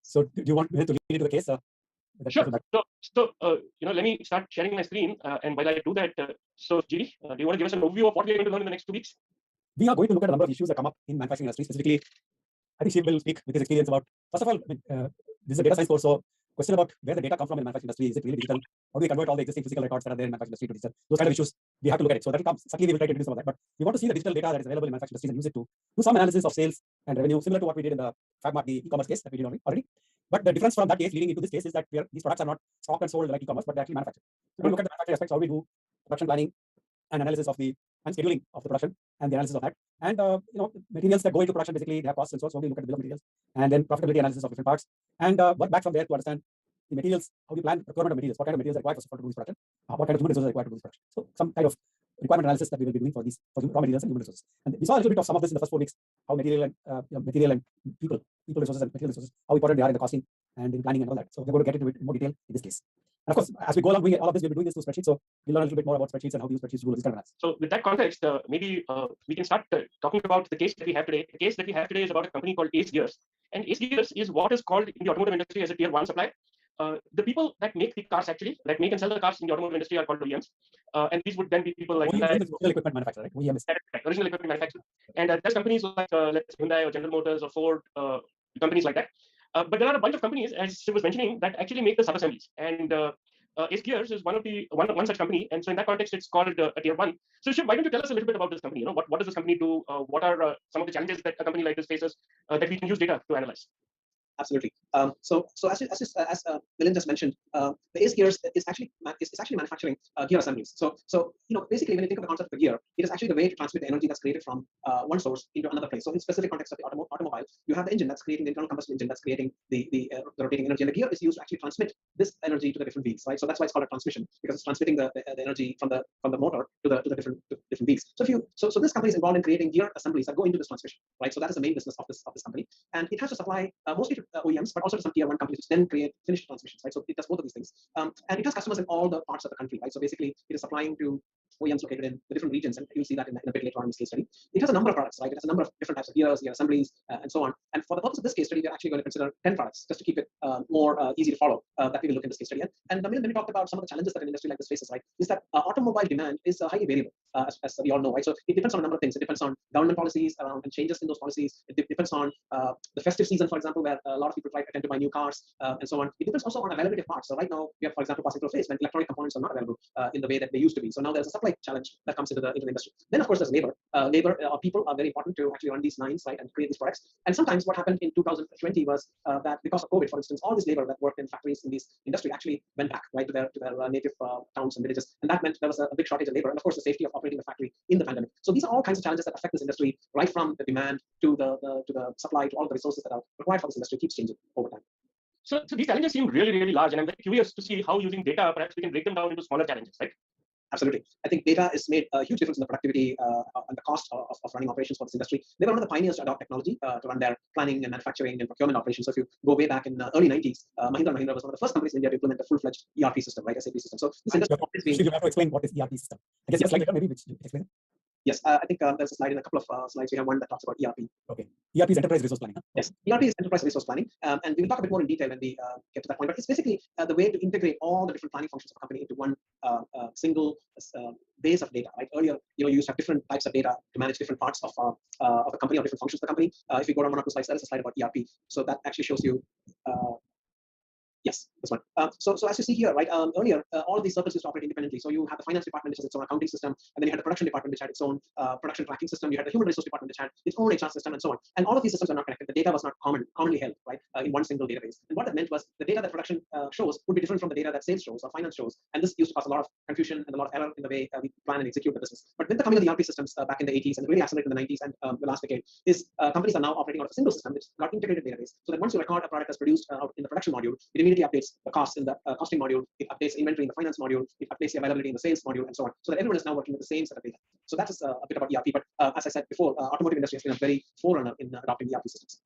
So do you want me to lead into the case? Sure. So let me start sharing my screen, and while I do that, so GD, do you want to give us an overview of what we are going to learn in the next 2 weeks? We are going to look at a number of issues that come up in manufacturing industry. Specifically, I think Shiv will speak with his experience about, first of all, this is a data science course, so question about where the data comes from in the manufacturing industry. Is it really digital? How do we convert all the existing physical records that are there in manufacturing industry to digital? Those kind of issues, we have to look at it. So that will come. Certainly, we will try to introduce some of that. But we want to see the digital data that is available in manufacturing industry and use it to do some analysis of sales and revenue, similar to what we did in the FabMart, the e-commerce case that we did already. But the difference from that case leading into this case is that these products are not stocked and sold like e-commerce, but they're actually manufactured. So we look at the manufacturing aspects, how we do production planning and analysis of and scheduling of the production and the analysis of that. And materials that go into production, basically they have costs and so on. So we look at the bill of materials and then profitability analysis of different parts, and work back from there to understand the materials, how we plan procurement of materials, what kind of materials are required for to do this production, what kind of human resources are required to do this production. So some kind of requirement analysis that we will be doing for these raw materials and human resources. And we saw a little bit of some of this in the first 4 weeks, how material and people resources and material resources, how important they are in the costing and in planning and all that. So we're going to get into it in more detail in this case. And of course, as we go along doing all of this, we'll be doing this through spreadsheets. So we'll learn a little bit more about spreadsheets and how to use spreadsheets to do this kind of analysis. So with that context, maybe we can start talking about the case that we have today. The case that we have today is about a company called Ace Gears. And Ace Gears is what is called in the automotive industry as a tier 1 supplier. The people that make the cars actually, that make and sell the cars in the automotive industry are called OEMs. And these would then be people like Hyundai. Original equipment manufacturer, right? OEM is original equipment manufacturer. And there's companies like let's say Hyundai or General Motors or Ford, companies like that. But there are a bunch of companies, as Shiv was mentioning, that actually make the sub-assemblies. And Ace Gears is one such company. And so in that context, it's called a tier 1. So Shiv, why don't you tell us a little bit about this company? What does this company do? What are some of the challenges that a company like this faces that we can use data to analyze? Absolutely. So as Milind just mentioned, the Ace Gears is actually manufacturing gear assemblies. So basically, when you think of the concept of a gear, it is actually the way to transmit the energy that's created from one source into another place. So in specific context of the automobile, you have the engine that's creating the internal combustion engine that's creating the rotating energy, and the gear is used to actually transmit this energy to the different wheels, right? So that's why it's called a transmission, because it's transmitting the energy from the motor to the different wheels. So this company is involved in creating gear assemblies that go into this transmission, right? So that is the main business of this company, and it has to supply mostly to OEMs, but also to some tier 1 companies, which then create finished transmissions, right? So it does both of these things, and it has customers in all the parts of the country, right? So basically, it is supplying to OEMs located in the different regions, and you'll see that in a bit later on in this case study. It has a number of products, right? It has a number of different types of gears, gear assemblies, and so on. And for the purpose of this case study, we're actually going to consider 10 products, just to keep it more easy to follow, that we will look in this case study. And when we talked about some of the challenges that an industry like this faces, right, is that automobile demand is highly variable. as we all know, right? So it depends on a number of things. It depends on government policies around and changes in those policies. It depends on the festive season, for example, where a lot of people tend to buy new cars and so on. It depends also on availability of parts. So right now, we are, for example, passing through a phase when electronic components are not available in the way that they used to be. So now there's a supply challenge that comes into the industry. Then, of course, there's labor. People are very important to actually run these lines, right, and create these products. And sometimes what happened in 2020 was that because of COVID, for instance, all this labor that worked in factories in this industry actually went back, right, to their native towns and villages. And that meant there was a big shortage of labor, and of course, the safety of operating the factory in the pandemic. So these are all kinds of challenges that affect this industry, right from the demand to the supply to all the resources that are required for this industry keeps changing over time. So these challenges seem really, really large, and I'm very curious to see how using data, perhaps we can break them down into smaller challenges, right? Absolutely. I think data has made a huge difference in the productivity and the cost of running operations for this industry. They were one of the pioneers to adopt technology to run their planning and manufacturing and procurement operations. So if you go way back in the early 90s, Mahindra & Mahindra was one of the first companies in India to implement a full-fledged ERP system, right, SAP system. So this industry always been... You have to explain what is ERP system. I guess you have a slide later, maybe, which you explain. Yes, I think there's a slide in a couple of slides. We have one that talks about ERP. Okay. ERP is enterprise resource planning. Huh? Yes, ERP is enterprise resource planning, and we will talk a bit more in detail when we get to that point. But it's basically the way to integrate all the different planning functions of a company into one single base of data. Right? Earlier, you used to have different types of data to manage different parts of a company or different functions of the company. If you go down one or two slides, there is a slide about ERP. So that actually shows you. Yes, this one. So as you see here, right, earlier, all of these circles used to operate independently. So you had the finance department, which has its own accounting system, and then you had the production department, which had its own production tracking system. You had the human resource department, which had its own HR system, and so on. And all of these systems are not connected. The data was not commonly held, right, in one single database. And what that meant was the data that production shows would be different from the data that sales shows or finance shows. And this used to cause a lot of confusion and a lot of error in the way we plan and execute the business. But with the coming of the ERP systems back in the 80s and really accelerated in the 90s and the last decade, is companies are now operating out of a single system, which got integrated database. So that once you record a product as produced out in the production module, it immediately updates the cost in the costing module, it updates inventory in the finance module, it updates the availability in the sales module, and so on. So that everyone is now working with the same set of data. So that is a bit about ERP. But as I said before, automotive industry has been a very forerunner in adopting ERP systems.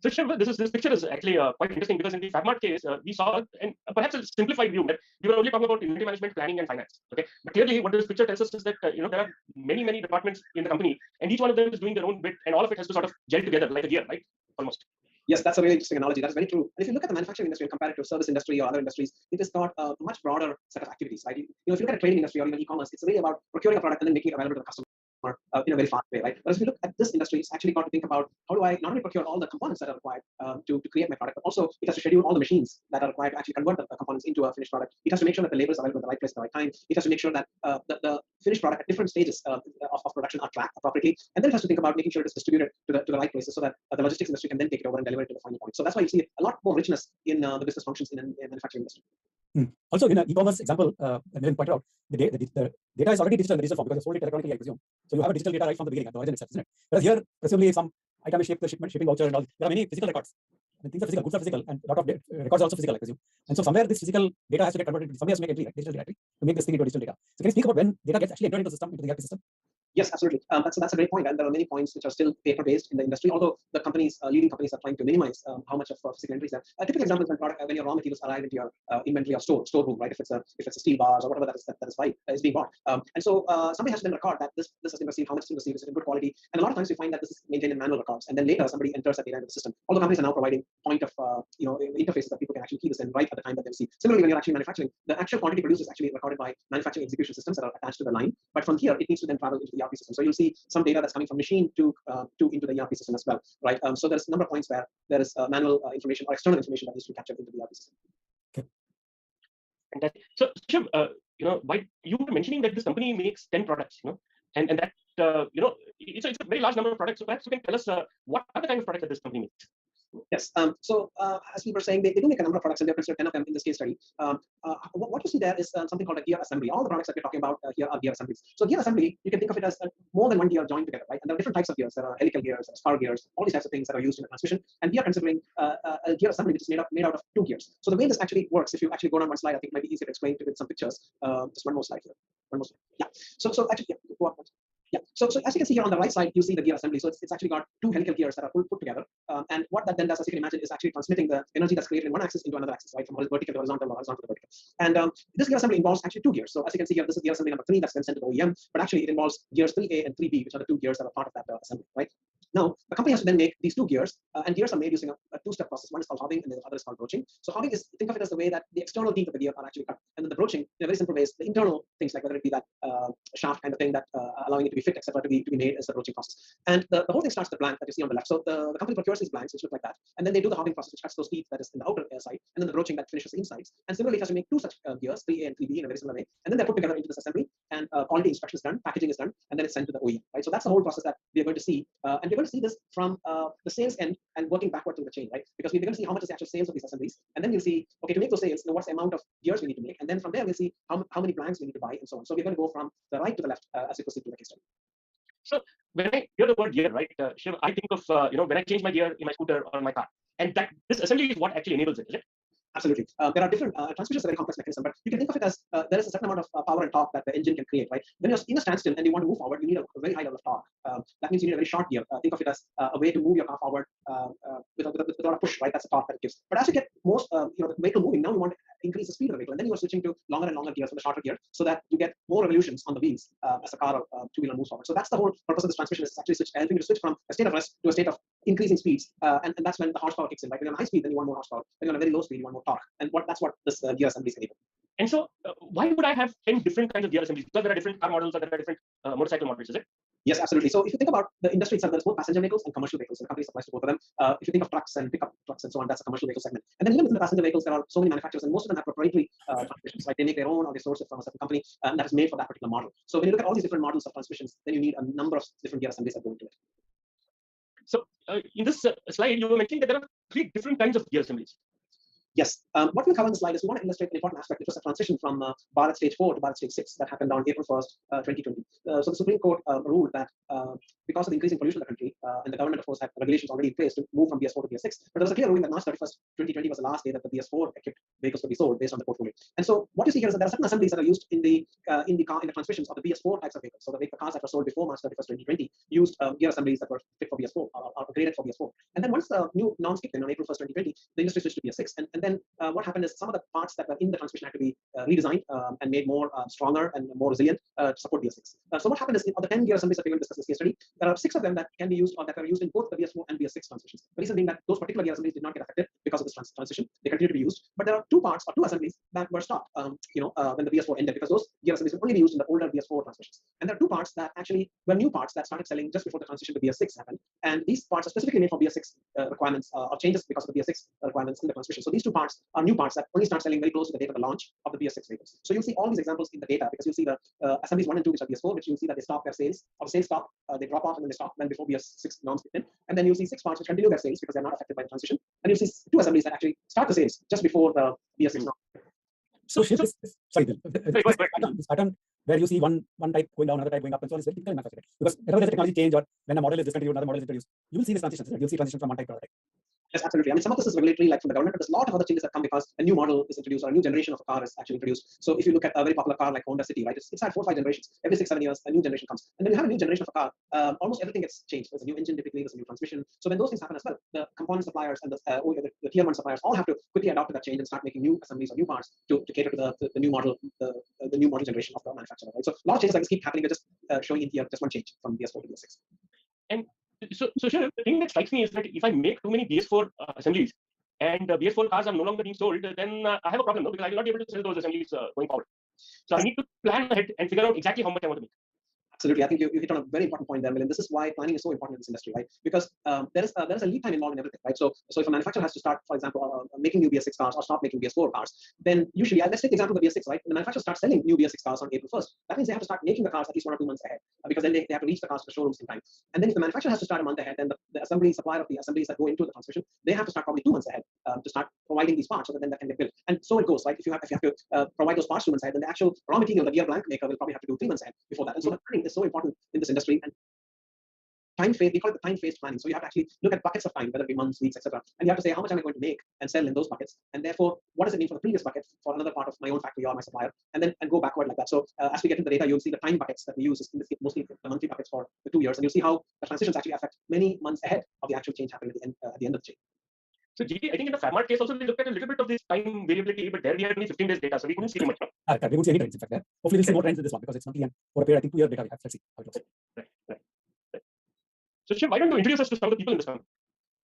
So Shiv, this picture is actually quite interesting because in the FabMart case, we saw, and perhaps a simplified view, that we were only talking about inventory management, planning, and finance. Okay, but clearly what this picture tells us is that there are many departments in the company, and each one of them is doing their own bit, and all of it has to sort of gel together like a gear, right? Almost. Yes, that's a really interesting analogy. That's very true. And if you look at the manufacturing industry and compare it to service industry or other industries, it has got a much broader set of activities. Right? If you look at a trading industry or even e-commerce, it's really about procuring a product and then making it available to the customer in a very fast way, right? Whereas if you look at this industry, it's actually got to think about how do I not only procure all the components that are required to create my product, but also it has to schedule all the machines that are required to actually convert the components into a finished product. It has to make sure that the labor is available at the right place at the right time. It has to make sure that the finished product at different stages of production are tracked appropriately. And then it has to think about making sure it is distributed to the right places so that the logistics industry can then take it over and deliver it to the final point. So that's why you see a lot more richness in the business functions in manufacturing industry. Also, in an e-commerce example, Naren pointed out, the data is already digital in the digital form because you sold it electronically, I presume. So you have a digital data right from the beginning, at the origin itself, isn't it? Whereas here, presumably, some item is shipped, the shipping voucher and all. There are many physical records. And things are physical, goods are physical, and a lot of records are also physical, I presume. And so somewhere this physical data has to get converted into, somebody has to make entry, right, digital data entry, to make this thing into digital data. So can you speak about when data gets actually entered into the system, into the ERP system? Yes, absolutely. That's a great point. And there are many points which are still paper-based in the industry, although the companies, leading companies are trying to minimize how much of physical entries there. A typical example is when your raw materials arrive into your inventory or storeroom, right? If it's a steel bars or whatever that is being bought. And so somebody has to then record that this has been received, how much has been received, is it in good quality? And a lot of times you find that this is maintained in manual records. And then later somebody enters that data into the system. All the companies are now providing point of interfaces that people can actually key this in right at the time that they receive. Similarly, when you're actually manufacturing, the actual quantity produced is actually recorded by manufacturing execution systems that are attached to the line. But from here, it needs to then travel into the ERP system. So you'll see some data that's coming from machine to into the ERP system as well, right? So there's a number of points where there is manual information or external information that needs to be captured into the ERP system. Okay. Fantastic. So Shiv, why you were mentioning that this company makes 10 products, and that it's a very large number of products. So perhaps you can tell us what are the kind of products that this company makes? Yes. So as we were saying, they do make a number of products, and they're considered 10 of them in this case study. What you see there is something called a gear assembly. All the products that we're talking about here are gear assemblies. So gear assembly, you can think of it as more than one gear joined together, right? And there are different types of gears. There are helical gears, there are spar gears, all these types of things that are used in a transmission. And we are considering a gear assembly which is made out of two gears. So the way this actually works, if you actually go down one slide, I think it might be easier to explain with some pictures. Just one more slide here. One more slide. Yeah. So actually, yeah, go on. Yeah. So as you can see here on the right side, you see the gear assembly. So it's actually got two helical gears that are put together. And what that then does, as you can imagine, is actually transmitting the energy that's created in one axis into another axis, right? From vertical to horizontal or horizontal to vertical. And this gear assembly involves actually two gears. So as you can see here, this is gear assembly number 3 that's then sent to the OEM. But actually, it involves gears 3A and 3B, which are the two gears that are part of that assembly, right? Now, the company has to then make these two gears, and gears are made using a two-step process. One is called hobbing, and the other is called broaching. So hobbing is, think of it as the way that the external teeth of the gear are actually cut, and then the broaching, in a very simple way, is the internal things, like whether it be that shaft kind of thing that allowing it to be fit, etc., to be made, is the broaching process. And the whole thing starts with the blank that you see on the left. So the company procures these blanks, which look like that, and then they do the hobbing process, which cuts those teeth that is in the outer side, and then the broaching that finishes the insides. And similarly, it has to make two such gears, 3A and 3B, in a very similar way, and then they're put together into this assembly, and quality inspection is done, packaging is done, and then it's sent to the OEM, right? So that's the whole process that we are going to see, and we're going to see this from the sales end and working backward through the chain, right? Because we're going to see how much is the actual sales of these assemblies, and then we'll see, okay, to make those sales, what's the amount of gears we need to make, and then from there we'll see how many blanks we need to buy, and so on. So we're going to go from the right to the left as we proceed to the case study. So when I hear the word gear, right, Shiv, I think of when I change my gear in my scooter or my car, and that this assembly is what actually enables it, is it? Absolutely. There are different transmission is a very complex mechanism, but you can think of it as there is a certain amount of power and torque that the engine can create, right? When you're in a standstill and you want to move forward, you need a very high level of torque. That means you need a very short gear. Think of it as a way to move your car forward without a push, right? That's the torque that it gives. But as you get most, the vehicle moving, now you want to increase the speed of the vehicle, and then you are switching to longer and longer gears from the shorter gear, so that you get more revolutions on the wheels as the car or two-wheeler moves forward. So that's the whole purpose of this transmission, is actually helping you to switch from a state of rest to a state of increasing speeds, and that's when the horsepower kicks in, right? When you're on high speed, then you want more horsepower. When you're on a very low speed, you want more torque, and that's what this gear assembly is enabling. And so, why would I have 10 different kinds of gear assemblies? Because there are different car models, or there are different motorcycle models, is it? Yes, absolutely. So if you think about the industry itself, there's both passenger vehicles and commercial vehicles. The company supplies to both of them. If you think of trucks and pickup trucks and so on, that's a commercial vehicle segment. And then even within the passenger vehicles, there are so many manufacturers, and most of them have proprietary transmissions. Like they make their own, or they source it from a certain company that is made for that particular model. So when you look at all these different models of transmissions, then you need a number of different gear assemblies that go into it. So in this slide, you were mentioning that there are 3 different kinds of gear assemblies. Yes. What we'll cover in the slide is we want to illustrate an important aspect, which was a transition from Bharat Stage 4 to Bharat Stage 6 that happened on April 1st, 2020. So the Supreme Court ruled that because of the increasing pollution in the country, and the government, of course, had regulations already in place to move from BS4 to BS6, but there was a clear ruling that March 31st, 2020 was the last day that the BS4 equipped vehicles could be sold based on the portfolio. And so what you see here is that there are certain assemblies that are used in the transmissions of the BS4 types of vehicles. So the cars that were sold before March 31st, 2020 used gear assemblies that were fit for BS4 or graded for BS4. And then once the new norms kicked in on April 1st, 2020, the industry switched to BS6. And then what happened is some of the parts that were in the transmission had to be redesigned and made more stronger and more resilient to support BS6. So what happened is, of the 10 gear assemblies that we're going to discuss in this case study, there are 6 of them that can be used, or that were used in both the BS4 and BS6 transmissions. The reason being that those particular gear assemblies did not get affected because of this transition. They continue to be used, but there are 2 parts or 2 assemblies that were stopped when the BS4 ended, because those gear assemblies would only be used in the older BS4 transmissions. And there are 2 parts that actually were new parts that started selling just before the transition to BS6 happened. And these parts are specifically made for BS6 requirements or changes because of the BS6 requirements in the transmission. So these 2 parts are new parts that only start selling very close to the date of the launch of the BS6 vehicles. So you'll see all these examples in the data, because you'll see the assemblies 1 and 2, which are BS4, which you'll see that they stop their sales, or the sales stop, they drop off and then they stop when before BS6 norms kick in. And then you'll see 6 parts which continue their sales because they're not affected by the transition. And you'll see 2 assemblies that actually start the sales just before the BS6 norm. So this pattern where you see one type going down, another type going up, and so on is very typical in manufacturing. Because whenever there's a technology change, or when a model is discontinued, another model is introduced, you will see this transition. You'll see transition from one type to another type. Yes, absolutely. I mean, some of this is regulatory, like from the government, but there's a lot of other changes that come because a new model is introduced or a new generation of a car is actually introduced. So if you look at a very popular car like Honda City, right, it's had 4 or 5 generations. Every 6-7 years, a new generation comes. And when you have a new generation of a car, almost everything gets changed. There's a new engine, typically, there's a new transmission. So when those things happen as well, the component suppliers and the tier 1 suppliers all have to quickly adapt to that change and start making new assemblies or new parts to cater to the new model, the new model generation of the manufacturer. Right? So a lot of changes like this keep happening. We're just showing in here just one change from BS4 to BS6. And so sure, the thing that strikes me is that if I make too many BS4 assemblies and BS4 cars are no longer being sold, then I have a problem, no? Because I will not be able to sell those assemblies going forward. So I need to plan ahead and figure out exactly how much I want to make. Absolutely. I think you hit on a very important point there, Milind. This is why planning is so important in this industry, right? Because there is a lead time involved in everything, right? So if a manufacturer has to start, for example, making new BS6 cars or stop making BS4 cars, then usually, let's take the example of the BS6, right? When the manufacturer starts selling new BS6 cars on April 1st, that means they have to start making the cars at least 1 or 2 months ahead, because then they have to reach the cars to the showrooms in time. And then if the manufacturer has to start a month ahead, then the assembly supplier of the assemblies that go into the transmission, they have to start probably 2 months ahead to start providing these parts, so that then that can get built. And so it goes, right? If you have to provide those parts 2 months ahead, then the actual raw material, the gear blank maker, will probably have to do 3 months ahead before that. And so the planning is so important in this industry. And time phase, we call it the time phase planning. So you have to actually look at buckets of time, whether it be months, weeks, etc. And you have to say, how much am I going to make and sell in those buckets? And therefore, what does it mean for the previous bucket for another part of my own factory or my supplier? And go backward like that. So as we get into the data, you'll see the time buckets that we use, in this case, mostly the monthly buckets for the 2 years. And you'll see how the transitions actually affect many months ahead of the actual change happening at the end of the chain. So GT, I think in the Fairmart case also we looked at a little bit of this time variability, but there we had only 15 days data, so we couldn't see much. We won't see any trends in fact there. Hopefully we'll see more trends in this one, because it's monthly, and for a period, I think 2 year data we have. Let's see how it looks. Right. So Shiv, why don't you introduce us to some of the people in this company?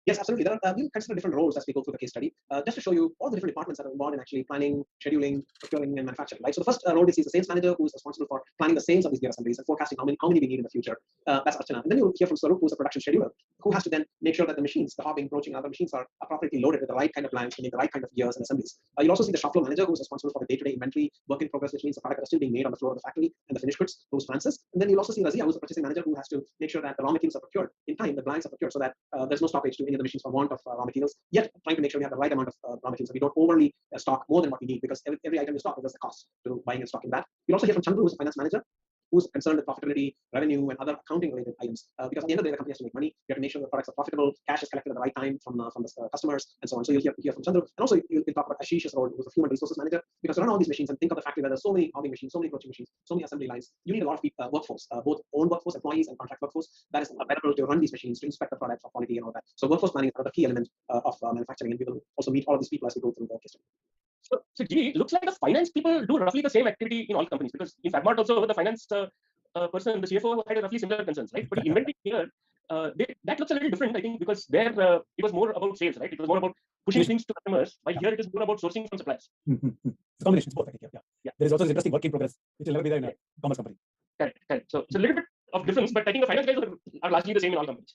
Yes, absolutely. We'll consider different roles as we go through the case study, just to show you all the different departments that are involved in actually planning, scheduling, procuring, and manufacturing. Right. So the first role we see is the sales manager, who is responsible for planning the sales of these gear assemblies and forecasting how many we need in the future. That's Archana. And then you'll hear from Swaroop, who's a production scheduler, who has to then make sure that the machines, the hobbing, broaching, and other machines are appropriately loaded with the right kind of blanks, meaning the right kind of gears and assemblies. You'll also see the shop floor manager, who's responsible for the day-to-day inventory, work in progress, which means the product that is still being made on the floor of the factory, and the finished goods, those Francis. And then you'll also see Razia, who's the purchasing manager, who has to make sure that the raw materials are procured in time, the blanks are procured, so that there's no stoppage to any of the machines for want of raw materials, yet trying to make sure we have the right amount of raw materials, so we don't overly stock more than what we need, because every item you stock, there's a cost to buying and stocking that. You'll also hear from Chandru, who's a finance manager, who's concerned with profitability, revenue, and other accounting related items. Because at the end of the day, the company has to make money. You have to make sure the products are profitable, cash is collected at the right time from the customers, and so on. So you'll hear from Chandru. And also you'll talk about Ashish's role, who's a human resources manager, because to run all these machines and think of the factory where there's so many hobbing machines, so many coaching machines, so many assembly lines, you need a lot of workforce, both own workforce, employees, and contract workforce that is available to run these machines, to inspect the product for quality and all that. So workforce planning is another key element of manufacturing, and we will also meet all of these people as we go through the case study. So G, it looks like the finance people do roughly the same activity in all companies, because in Fabmart also the finance person, the CFO, had roughly similar concerns, right? But inventory here, that looks a little different, I think, because there it was more about sales, right? It was more about pushing things to customers, while here it is more about sourcing from suppliers. It's a combination, both, I think. Yeah. There is also this interesting work in progress, which will never be there in a commerce company. Correct. So it's a little bit of difference, but I think the finance guys are largely the same in all companies.